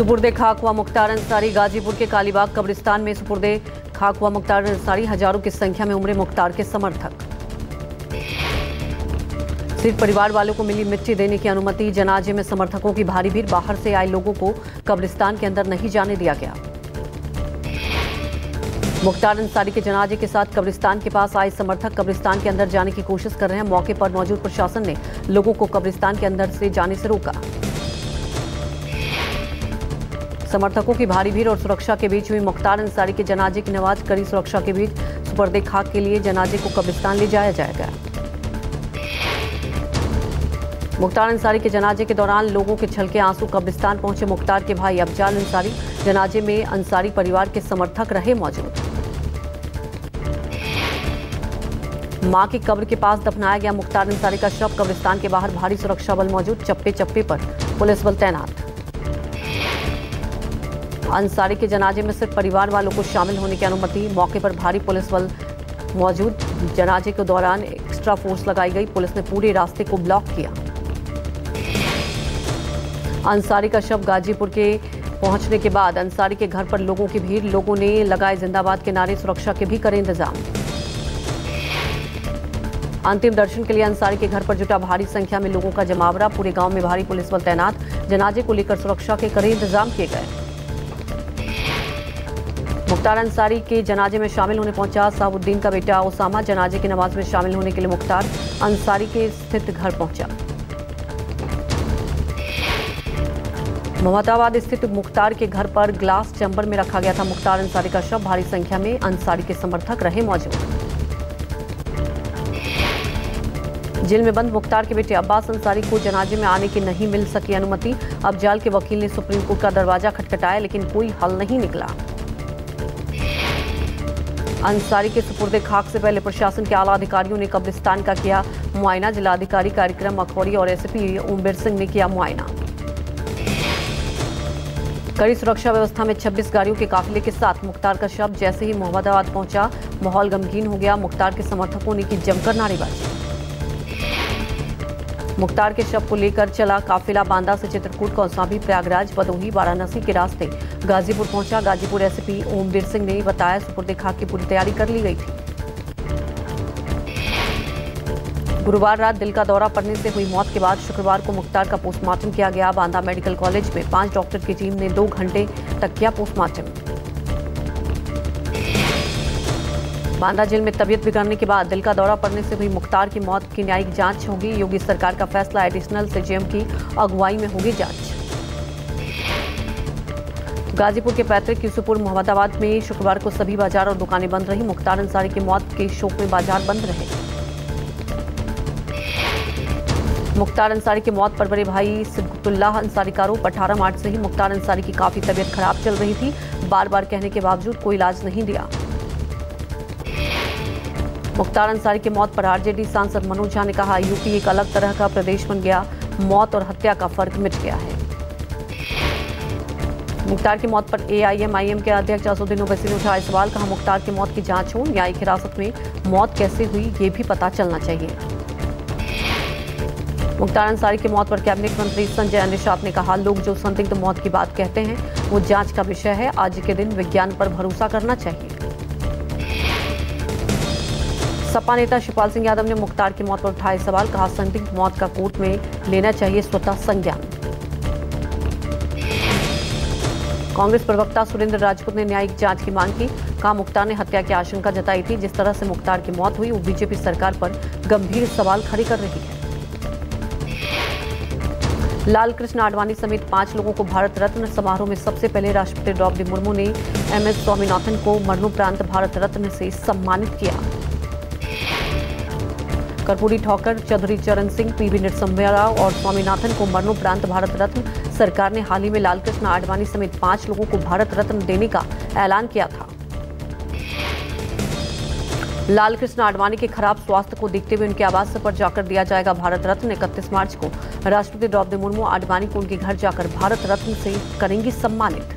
सुपुर्दे खाक हुआ मुख्तार अंसारी। गाजीपुर के कालीबाग कब्रिस्तान में सुपुर्दे खाक हुआ मुख्तार अंसारी। हजारों की संख्या में उमड़े मुख्तार के समर्थक। सिर्फ परिवार वालों को मिली मिट्टी देने की अनुमति। जनाजे में समर्थकों की भारी भीड़। बाहर से आए लोगों को कब्रिस्तान के अंदर नहीं जाने दिया गया। मुख्तार अंसारी के जनाजे के साथ कब्रिस्तान के पास आए समर्थक कब्रिस्तान के अंदर जाने की कोशिश कर रहे हैं। मौके पर मौजूद प्रशासन ने लोगों को कब्रिस्तान के अंदर से जाने से रोका। समर्थकों की भारी भीड़ और सुरक्षा के बीच हुई मुख्तार अंसारी के जनाजे की नमाज कड़ी सुरक्षा के बीच सुपुर्दे खाक के लिए जनाजे को कब्रिस्तान ले जाया जाएगा। मुख्तार अंसारी के जनाजे के दौरान लोगों के छलके आंसू। कब्रिस्तान पहुंचे मुख्तार के भाई अफजाल अंसारी। जनाजे में अंसारी परिवार के समर्थक रहे मौजूद। मां की कब्र के पास दफनाया गया मुख्तार अंसारी का शव। कब्रिस्तान के बाहर भारी सुरक्षा बल मौजूद। चप्पे चप्पे पर पुलिस बल तैनात। अंसारी के जनाजे में सिर्फ परिवार वालों को शामिल होने की अनुमति। मौके पर भारी पुलिस बल मौजूद। जनाजे के दौरान एक्स्ट्रा फोर्स लगाई गई। पुलिस ने पूरे रास्ते को ब्लॉक किया। अंसारी का शव गाजीपुर के पहुंचने के बाद अंसारी के घर पर लोगों की भीड़। लोगों ने लगाए जिंदाबाद के नारे। सुरक्षा के भी करें इंतजाम। अंतिम दर्शन के लिए अंसारी के घर पर जुटा भारी संख्या में लोगों का जमावड़ा। पूरे गांव में भारी पुलिस बल तैनात। जनाजे को लेकर सुरक्षा के कड़े इंतजाम किए गए। मुख्तार अंसारी के जनाजे में शामिल होने पहुंचा साबुद्दीन का बेटा ओसामा। जनाजे की नमाज में शामिल होने के लिए मुख्तार अंसारी के स्थित घर पहुंचा। मोहम्मदाबाद स्थित मुख्तार के घर पर ग्लास चैम्बर में रखा गया था मुख्तार अंसारी का शव। भारी संख्या में अंसारी के समर्थक रहे मौजूद। जेल में बंद मुख्तार के बेटे अब्बास अंसारी को जनाजे में आने की नहीं मिल सकी अनुमति। अफजाल के वकील ने सुप्रीम कोर्ट का दरवाजा खटखटाया लेकिन कोई हल नहीं निकला। अंसारी के सुपुर्दे खाक से पहले प्रशासन के आला अधिकारियों ने कब्रिस्तान का किया मुआयना। जिलाधिकारी कार्यक्रम अखौरी और एसपी ओमबीर सिंह ने किया मुआयना। कड़ी सुरक्षा व्यवस्था में 26 गाड़ियों के काफिले के साथ मुख्तार का शव जैसे ही मोहम्मदाबाद पहुंचा माहौल गमगीन हो गया। मुख्तार के समर्थकों ने की जमकर नारेबाजी। मुख्तार के शव को लेकर चला काफिला बांदा से चित्रकूट, कौसाम्बी, प्रयागराज, भदोही, वाराणसी के रास्ते गाजीपुर पहुंचा। गाजीपुर एसपी ओमबीर सिंह ने बताया सुपुर्दे खाक की पूरी तैयारी कर ली गई थी। गुरुवार रात दिल का दौरा पड़ने से हुई मौत के बाद शुक्रवार को मुख्तार का पोस्टमार्टम किया गया। बांदा मेडिकल कॉलेज में 5 डॉक्टर की टीम ने 2 घंटे तक किया पोस्टमार्टम। बांदा जेल में तबीयत बिगड़ने के बाद दिल का दौरा पड़ने से हुई मुख्तार की मौत की न्यायिक जांच होगी। योगी सरकार का फैसला। एडिशनल सीजेएम की अगुवाई में होगी जांच। गाजीपुर के पैतृक यूसुफपुर मोहम्मदाबाद में शुक्रवार को सभी बाजार और दुकानें बंद रही। मुख्तार अंसारी की मौत के शोक में बाजार बंद रहे। मुख्तार अंसारी की मौत पर बड़े भाई सिद्दुल्लाह अंसारी का आरोप। 18 मार्च से ही मुख्तार अंसारी की काफी तबीयत खराब चल रही थी। बार बार कहने के बावजूद कोई इलाज नहीं दिया। मुख्तार अंसारी की मौत पर आरजेडी सांसद मनोज झा ने कहा यूपी एक अलग तरह का प्रदेश बन गया। मौत और हत्या का फर्क मिट गया है। मुख्तार की मौत पर एआईएमआईएम के अध्यक्ष असदुद्दीन ओवैसी ने उठाए सवाल। कहा मुख्तार की मौत की जांच हो। न्यायिक हिरासत में मौत कैसे हुई ये भी पता चलना चाहिए। मुख्तार अंसारी की मौत पर कैबिनेट मंत्री संजय निषाद ने कहा लोग जो संदिग्ध मौत की बात कहते हैं वो जांच का विषय है। आज के दिन विज्ञान पर भरोसा करना चाहिए। सपा नेता शिवपाल सिंह यादव ने मुख्तार की मौत पर उठाए सवाल। कहा संदिग्ध मौत का कोर्ट में लेना चाहिए स्वतः संज्ञान। कांग्रेस प्रवक्ता सुरेंद्र राजपूत ने न्यायिक जांच की मांग की। कहा मुख्तार ने हत्या की आशंका जताई थी। जिस तरह से मुख्तार की मौत हुई वो बीजेपी सरकार पर गंभीर सवाल खड़े कर रही है। लाल कृष्ण आडवाणी समेत 5 लोगों को भारत रत्न समारोह में सबसे पहले राष्ट्रपति द्रौपदी मुर्मू ने एमएस स्वामीनाथन को मरणोपरांत भारत रत्न से सम्मानित किया। कर्पूरी ठोकर, चौधरी चरण सिंह, पीवी नरसिम्हा राव और स्वामीनाथन को मरणोपरांत भारत रत्न। सरकार ने हाल ही में लालकृष्ण आडवाणी समेत 5 लोगों को भारत रत्न देने का ऐलान किया था। लालकृष्ण आडवाणी के खराब स्वास्थ्य को देखते हुए उनके आवास पर जाकर दिया जाएगा भारत रत्न। 31 मार्च को राष्ट्रपति द्रौपदी मुर्मू आडवाणी को उनके घर जाकर भारत रत्न से करेंगी सम्मानित।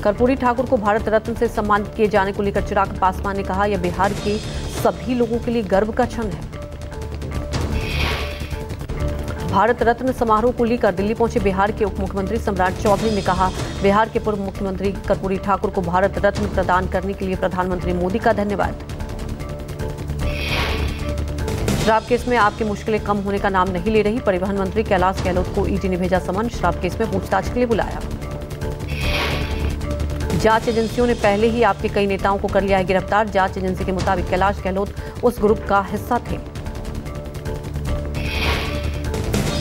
कर्पूरी ठाकुर को भारत रत्न से सम्मानित किए जाने को लेकर चिराग पासवान ने कहा यह बिहार के सभी लोगों के लिए गर्व का क्षण है। भारत रत्न समारोह को लेकर दिल्ली पहुंचे बिहार के उप मुख्यमंत्री सम्राट चौधरी ने कहा, बिहार के पूर्व मुख्यमंत्री कर्पूरी ठाकुर को भारत रत्न प्रदान करने के लिए प्रधानमंत्री मोदी का धन्यवाद। शराब केस में आपकी मुश्किलें कम होने का नाम नहीं ले रही, परिवहन मंत्री कैलाश गहलोत को ईडी ने भेजा समन, शराब केस में पूछताछ के लिए बुलाया। जांच एजेंसियों ने पहले ही आपके कई नेताओं को कर लिया है गिरफ्तार, जांच एजेंसी के मुताबिक कैलाश गहलोत उस ग्रुप का हिस्सा थे।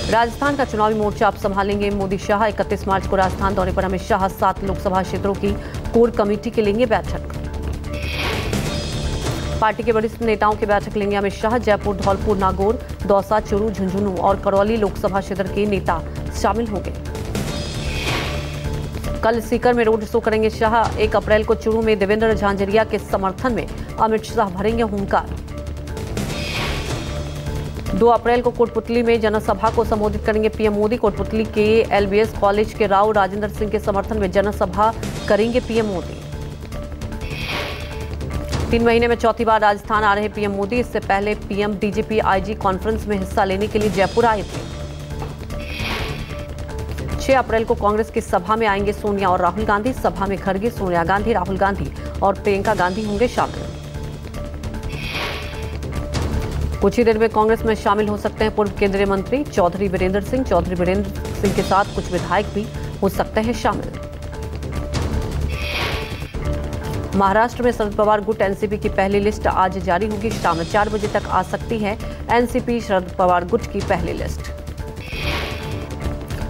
राजस्थान का चुनावी मोर्चा आप संभालेंगे मोदी शाह, 31 मार्च को राजस्थान दौरे पर अमित शाह 7 लोकसभा क्षेत्रों की कोर कमेटी के लेंगे बैठक। पार्टी के वरिष्ठ नेताओं की बैठक लेंगे अमित शाह, जयपुर, धौलपुर, नागौर, दौसा, चूरू, झुंझुनू और करौली लोकसभा क्षेत्र के नेता शामिल होंगे। कल सीकर में रोड शो करेंगे शाह, 1 अप्रैल को चूरू में देवेंद्र झांझरिया के समर्थन में अमित शाह भरेंगे हुंकार। 2 अप्रैल को कोटपुतली में जनसभा को संबोधित करेंगे पीएम मोदी, कोटपुतली के एलबीएस कॉलेज के राव राजेंद्र सिंह के समर्थन में जनसभा करेंगे पीएम मोदी। 3 महीने में चौथी बार राजस्थान आ रहे पीएम मोदी, इससे पहले पीएम डीजीपी आईजी कॉन्फ्रेंस में हिस्सा लेने के लिए जयपुर आए थे। 6 अप्रैल को कांग्रेस की सभा में आएंगे सोनिया और राहुल गांधी, सभा में खड़गे, सोनिया गांधी, राहुल गांधी और प्रियंका गांधी होंगे शामिल। कुछ ही देर में कांग्रेस में शामिल हो सकते हैं पूर्व केंद्रीय मंत्री चौधरी वीरेंद्र सिंह के साथ कुछ विधायक भी हो सकते हैं शामिल। महाराष्ट्र में शरद पवार गुट एनसीपी की पहली लिस्ट आज जारी होगी, शाम 4 बजे तक आ सकती है एनसीपी शरद पवार गुट की पहली लिस्ट।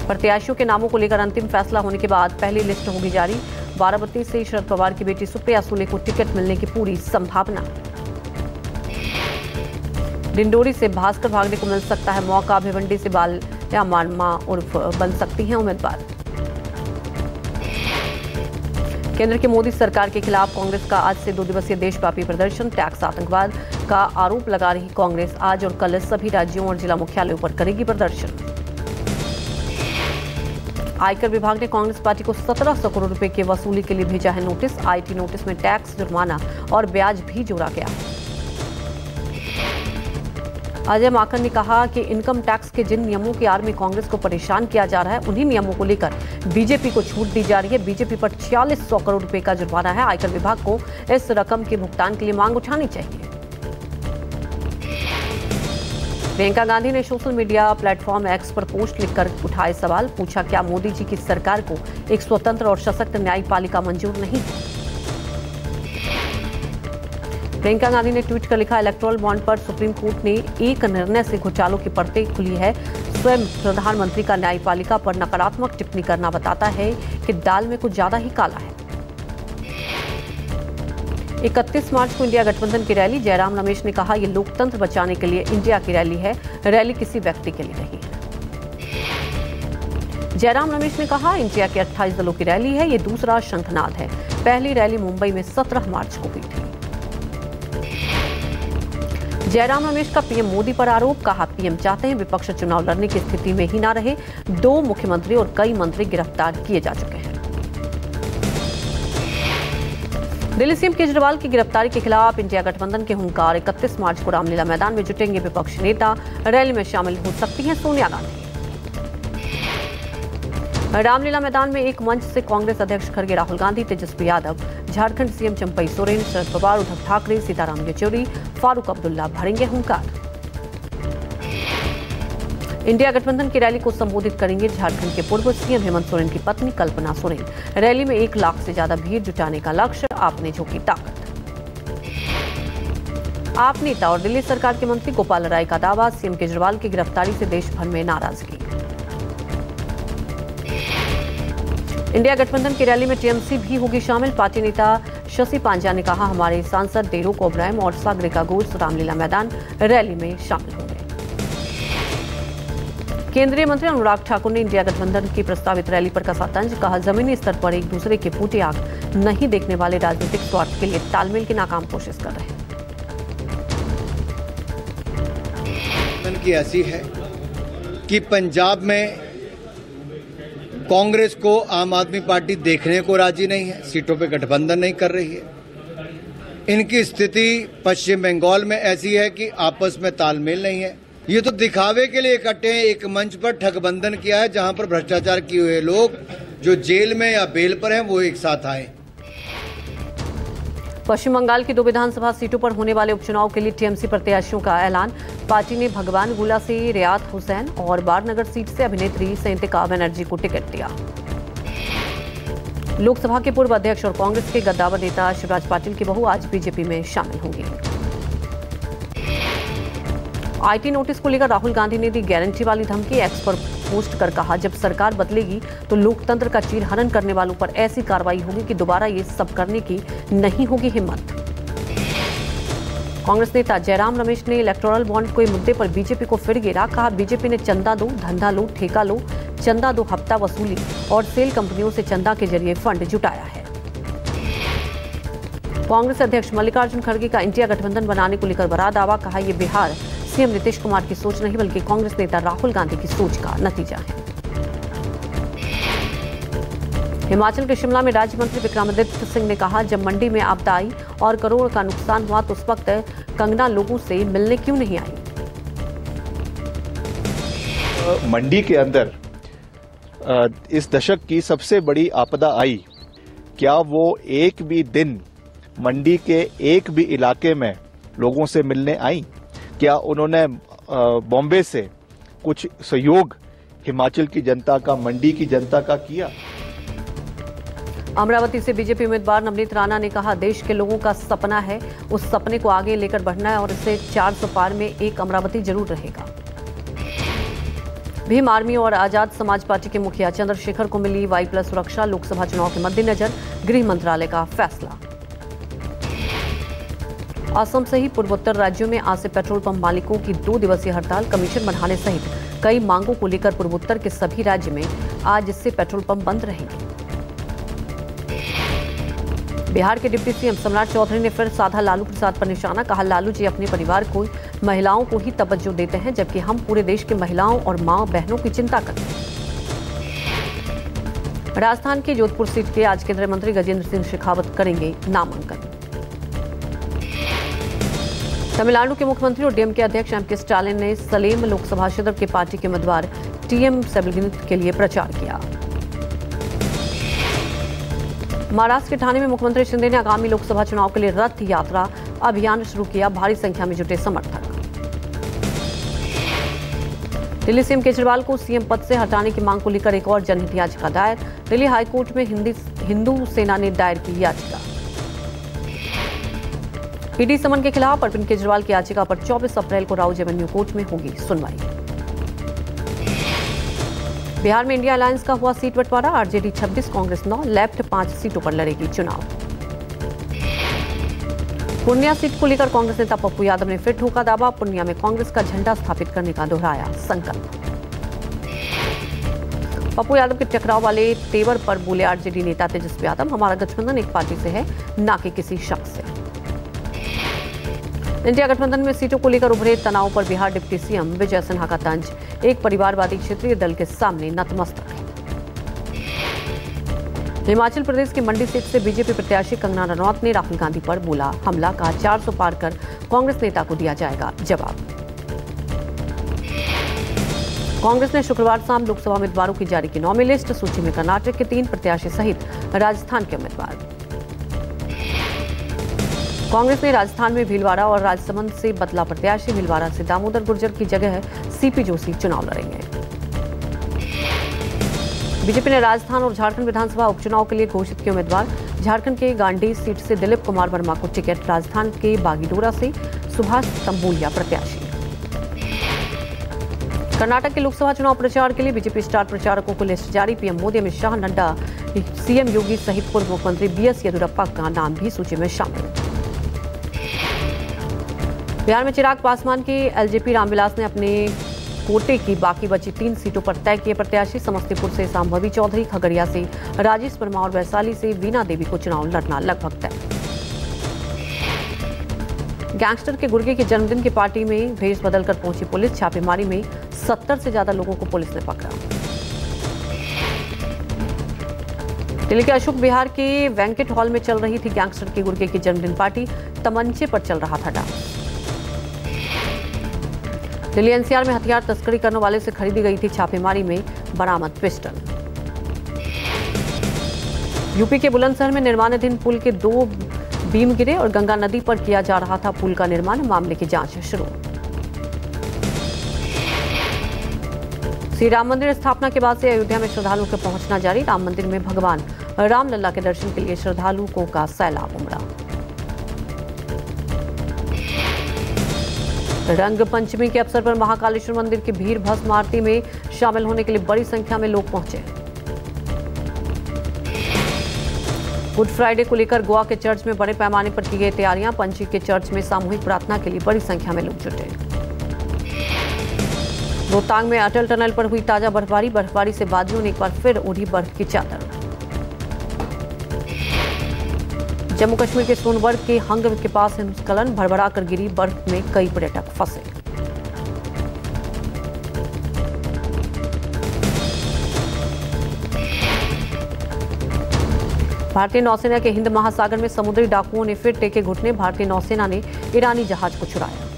प्रत्याशियों के नामों को लेकर अंतिम फैसला होने के बाद पहली लिस्ट होगी जारी। बाराबंकी से शरद पवार की बेटी सुप्रिया सुले को टिकट मिलने की पूरी संभावना। डिंडोरी से भास्कर भागने को मिल सकता है मौका, भिवंडी से बाल्या मारमा उर्फ बन सकती हैं उम्मीदवार। केंद्र की मोदी सरकार के खिलाफ कांग्रेस का आज से 2 दिवसीय देशव्यापी प्रदर्शन, टैक्स आतंकवाद का आरोप लगा रही कांग्रेस आज और कल सभी राज्यों और जिला मुख्यालयों पर करेगी प्रदर्शन। आयकर विभाग ने कांग्रेस पार्टी को 1700 करोड़ रुपए की वसूली के लिए भेजा है नोटिस, आईटी नोटिस में टैक्स, जुर्माना और ब्याज भी जोड़ा गया है। अजय माकन ने कहा कि इनकम टैक्स के जिन नियमों की आड़ में कांग्रेस को परेशान किया जा रहा है उन्हीं नियमों को लेकर बीजेपी को छूट दी जा रही है। बीजेपी पर 4600 करोड़ रुपए का जुर्माना है, आयकर विभाग को इस रकम के भुगतान के लिए मांग उठानी चाहिए। प्रियंका गांधी ने सोशल मीडिया प्लेटफॉर्म एक्स पर पोस्ट लिखकर उठाए सवाल, पूछा क्या मोदी जी की सरकार को एक स्वतंत्र और सशक्त न्यायपालिका मंजूर नहीं है। प्रियंका गांधी ने ट्वीट कर लिखा, इलेक्टोरल बॉन्ड पर सुप्रीम कोर्ट ने एक निर्णय से घोटालों की परतें खुली है। स्वयं प्रधानमंत्री का न्यायपालिका पर नकारात्मक टिप्पणी करना बताता है कि दाल में कुछ ज्यादा ही काला है। 31 मार्च को इंडिया गठबंधन की रैली, जयराम रमेश ने कहा यह लोकतंत्र बचाने के लिए इंडिया की रैली है, रैली किसी व्यक्ति के लिए नहीं है। जयराम रमेश ने कहा इंडिया के 28 दलों की रैली है, ये दूसरा शंखनाद है। पहली रैली मुंबई में 17 मार्च को हुई थी। जयराम रमेश का पीएम मोदी पर आरोप, कहा पीएम चाहते हैं विपक्ष चुनाव लड़ने की स्थिति में ही ना रहे। 2 मुख्यमंत्री और कई मंत्री गिरफ्तार किए जा चुके हैं। दिल्ली सीएम केजरीवाल की गिरफ्तारी के खिलाफ इंडिया गठबंधन के हुंकार, 31 मार्च को रामलीला मैदान में जुटेंगे विपक्षी नेता, रैली में शामिल हो सकती हैं सोनिया गांधी। रामलीला मैदान में एक मंच से कांग्रेस अध्यक्ष खड़गे राहुल गांधी, तेजस्वी यादव, झारखंड सीएम चंपई सोरेन, शरद पवार, उद्धव ठाकरे, सीताराम येचुरी, फारूक अब्दुल्ला भरेंगे हुंकार। इंडिया गठबंधन की रैली को संबोधित करेंगे झारखंड के पूर्व सीएम हेमंत सोरेन की पत्नी कल्पना सोरेन। रैली में 1 लाख से ज्यादा भीड़ जुटाने का लक्ष्य, आपने झोंकी ताकत। आप नेता और दिल्ली सरकार के मंत्री गोपाल राय का दावा, सीएम केजरीवाल की गिरफ्तारी से देश भर में नाराजगी। इंडिया गठबंधन की रैली में टीएमसी भी होगी शामिल, पार्टी नेता शशि पांजा ने कहा हमारे सांसद डेरोक ओब्रायन और सागरिका घोष रामलीला मैदान रैली में शामिल होंगे। केंद्रीय मंत्री अनुराग ठाकुर ने इंडिया गठबंधन की प्रस्तावित रैली पर कसा तंज, कहा जमीनी स्तर पर एक दूसरे के फूटे आंख नहीं देखने वाले राजनीतिक स्वार्थ के लिए तालमेल की नाकाम कोशिश कर रहे हैं। की ऐसी है कि पंजाब में कांग्रेस को आम आदमी पार्टी देखने को राजी नहीं है, सीटों पे गठबंधन नहीं कर रही है। इनकी स्थिति पश्चिम बंगाल में ऐसी है कि आपस में तालमेल नहीं है। ये तो दिखावे के लिए इकट्ठे हैं। एक मंच पर ठगबंधन किया है, जहां पर भ्रष्टाचार किए हुए लोग जो जेल में या बेल पर हैं वो एक साथ आए। पश्चिम बंगाल की 2 विधानसभा सीटों पर होने वाले उपचुनाव के लिए टीएमसी प्रत्याशियों का ऐलान। पार्टी ने भगवान गोला से रियात हुसैन और बारनगर सीट से अभिनेत्री सयंतिका बनर्जी को टिकट दिया। लोकसभा के पूर्व अध्यक्ष और कांग्रेस के गद्दावर नेता शिवराज पाटिल की बहू आज बीजेपी में शामिल होंगी। आईटी नोटिस को लेकर राहुल गांधी ने दी गारंटी वाली धमकी। एक्स पर पोस्ट कर कहा, जब सरकार बदलेगी तो लोकतंत्र का चीरहरण करने वालों पर ऐसी कार्रवाई होगी कि दोबारा ये सब करने की नहीं होगी हिम्मत। कांग्रेस नेता जयराम रमेश ने इलेक्टोरल बॉन्ड के मुद्दे पर बीजेपी को फिर घेरा। कहा, बीजेपी ने चंदा दो, धंधा लो, ठेका लो, चंदा दो, हफ्ता वसूली और सेल कंपनियों से चंदा के जरिए फंड जुटाया है। कांग्रेस अध्यक्ष मल्लिकार्जुन खड़गे का इंडिया गठबंधन बनाने को लेकर बड़ा दावा। कहा, यह बिहार सीएम नीतीश कुमार की सोच नहीं बल्कि कांग्रेस नेता राहुल गांधी की सोच का नतीजा है। हिमाचल के शिमला में राज्य मंत्री विक्रमादित्य सिंह ने कहा, जब मंडी में आपदा आई और करोड़ का नुकसान हुआ तो उस वक्त कंगना लोगों से मिलने क्यों नहीं आई। मंडी के अंदर इस दशक की सबसे बड़ी आपदा आई, क्या वो एक भी दिन मंडी के एक भी इलाके में लोगों से मिलने आई? क्या उन्होंने बॉम्बे से कुछ सहयोग हिमाचल की जनता का, मंडी की जनता का किया? अमरावती से बीजेपी उम्मीदवार नवनीत राणा ने कहा, देश के लोगों का सपना है, उस सपने को आगे लेकर बढ़ना है और इसे 400 पार में एक अमरावती जरूर रहेगा। भीम आर्मी और आजाद समाज पार्टी के मुखिया चंद्रशेखर को मिली Y+ सुरक्षा। लोकसभा चुनाव के मद्देनजर गृह मंत्रालय का फैसला। असम से ही पूर्वोत्तर राज्यों में आज से पेट्रोल पंप मालिकों की 2 दिवसीय हड़ताल। कमीशन बढ़ाने सहित कई मांगों को लेकर पूर्वोत्तर के सभी राज्य में आज से पेट्रोल पंप बंद रहेंगे। बिहार के डिप्टी सीएम सम्राट चौधरी ने फिर साधा लालू प्रसाद पर निशाना। कहा, लालू जी अपने परिवार को, महिलाओं को ही तवज्जो देते हैं, जबकि हम पूरे देश के महिलाओं और मां बहनों की चिंता करते हैं। राजस्थान के जोधपुर सीट के आज केंद्रीय मंत्री गजेंद्र सिंह शेखावत करेंगे नामांकन। तमिलनाडु के मुख्यमंत्री और डीएमके अध्यक्ष एमके स्टालिन ने सलेम लोकसभा क्षेत्र के पार्टी के उम्मीदवार टीएम सेबल्गिन के लिए प्रचार किया। महाराष्ट्र के ठाणे में मुख्यमंत्री शिंदे ने आगामी लोकसभा चुनाव के लिए रथ यात्रा अभियान शुरू किया। भारी संख्या में जुटे समर्थक। दिल्ली सीएम केजरीवाल को सीएम पद से हटाने की मांग को लेकर एक और जनहित याचिका दायर। दिल्ली हाईकोर्ट में हिंदू सेना ने दायर की याचिका। ईडी समन के खिलाफ अरविंद केजरीवाल की याचिका पर 24 अप्रैल को राउज एवेन्यू कोर्ट में होगी सुनवाई। बिहार में इंडिया अलायंस का हुआ सीट बंटवारा। आरजेडी 26, कांग्रेस 9, लेफ्ट 5 सीटों पर लड़ेगी चुनाव। पूर्णिया सीट को लेकर कांग्रेस नेता पप्पू यादव ने फिर ठोका दावा। पूर्णिया में कांग्रेस का झंडा स्थापित करने का दोहराया संकल्प। पप्पू यादव के टकराव वाले तेवर पर बोले आरजेडी नेता तेजस्वी यादव, हमारा गठबंधन एक पार्टी से है, न कि किसी शख्स से। इंडिया गठबंधन में सीटों को लेकर उभरे तनाव पर बिहार डिप्टी सीएम विजय सिन्हा का तंज। एक परिवारवादी क्षेत्रीय दल के सामने नतमस्तक है। हिमाचल प्रदेश की मंडी सीट से बीजेपी प्रत्याशी कंगना रनौत ने राहुल गांधी पर बोला हमला। कहा, 400 पार कर कांग्रेस नेता को दिया जाएगा जवाब। कांग्रेस ने शुक्रवार शाम लोकसभा उम्मीदवारों की जारी की नौवीं लिस्ट। सूची में कर्नाटक के 3 प्रत्याशी सहित राजस्थान के उम्मीदवार। कांग्रेस ने राजस्थान में भीलवाड़ा और राजसमंद से बतला प्रत्याशी, भीलवाड़ा से दामोदर गुर्जर की जगह सीपी जोशी चुनाव लड़ेंगे। बीजेपी ने राजस्थान और झारखंड विधानसभा उपचुनाव के लिए घोषित किए उम्मीदवार। झारखंड के गांडी सीट से दिलीप कुमार वर्मा को टिकट, राजस्थान के बागीडोरा से सुभाष तंबोलिया प्रत्याशी। कर्नाटक के लोकसभा चुनाव प्रचार के लिए बीजेपी स्टार प्रचारकों को लिस्ट जारी। पीएम मोदी, अमित शाह, नड्डा, सीएम योगी सहित पूर्व मुख्यमंत्री बीएस येदियुरप्पा का नाम भी सूची में शामिल। बिहार में चिराग पासवान के एलजेपी रामविलास ने अपने कोटे की बाकी बची 3 सीटों पर तय किए प्रत्याशी। समस्तीपुर से सांभवी चौधरी, खगड़िया से राजेश वर्मा और वैशाली से वीना देवी को चुनाव लड़ना लगभग तय। गैंगस्टर के गुर्गे के जन्मदिन की पार्टी में भेष बदलकर पहुंची पुलिस। छापेमारी में 70 से ज्यादा लोगों को पुलिस ने पकड़ा। दिल्ली के अशोक विहार के वेंकट हॉल में चल रही थी गैंगस्टर के गुर्गे की जन्मदिन पार्टी। तमंचे पर चल रहा था डांस। दिल्ली एनसीआर में हथियार तस्करी करने वाले से खरीदी गई थी छापेमारी में बरामद पिस्टल। यूपी के बुलंदशहर में निर्माणाधीन पुल के 2 बीम गिरे और गंगा नदी पर किया जा रहा था पुल का निर्माण। मामले की जांच शुरू। श्री राम मंदिर स्थापना के बाद से अयोध्या में श्रद्धालुओं का पहुंचना जारी। राम मंदिर में भगवान रामलला के दर्शन के लिए श्रद्धालुओं का सैलाब उमड़ा। रंग पंचमी के अवसर पर महाकालेश्वर मंदिर की भीड़ भस्म आरती में शामिल होने के लिए बड़ी संख्या में लोग पहुंचे। गुड फ्राइडे को लेकर गोवा के चर्च में बड़े पैमाने पर की गई तैयारियां। पंची के चर्च में सामूहिक प्रार्थना के लिए बड़ी संख्या में लोग जुटे। रोहतांग में अटल टनल पर हुई ताजा बर्फबारी से वादियों ने एक बार फिर ओढ़ी बर्फ की चादर। जम्मू कश्मीर के सोनबर्ग के हंग के पास हिमस्खलन, भरभरा कर गिरी बर्फ में कई पर्यटक फंसे। भारतीय नौसेना के हिंद महासागर में समुद्री डाकुओं ने फिर टेके घुटने। भारतीय नौसेना ने ईरानी जहाज को छुड़ाया।